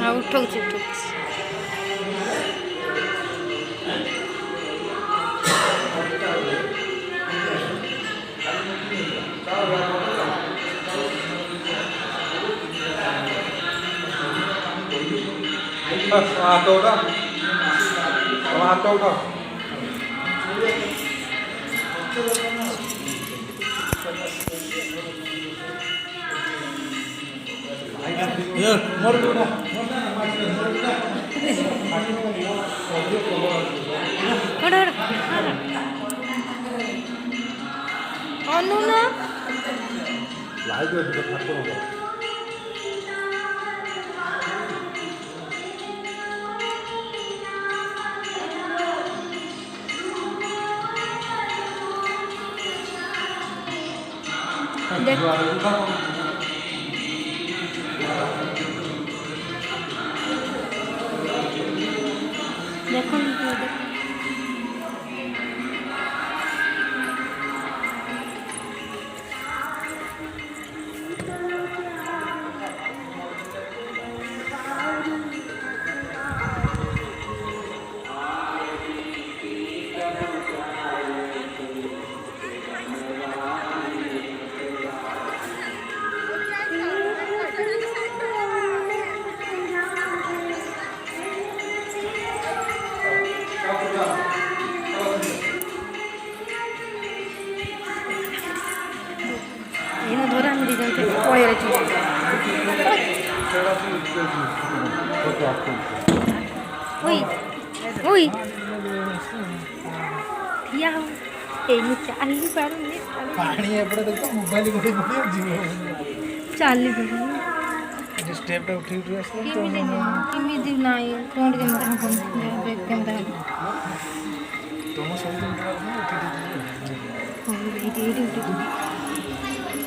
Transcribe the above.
हाँ उठौछ उठौछ हाथ उठा हाथ उठा अनु ना देखो ये धरा मिली जाते पड़े रही ओई ओई या ए नु चाली पारू ने पानी एपड़े देखो मोबाइल गोटे गोटे जीव चाली पारू जे स्टेप टा उठी उठी आसला किमी दी नाही कोण केमता हम देख केमता तुम सब दिन उठी हो एटी एटी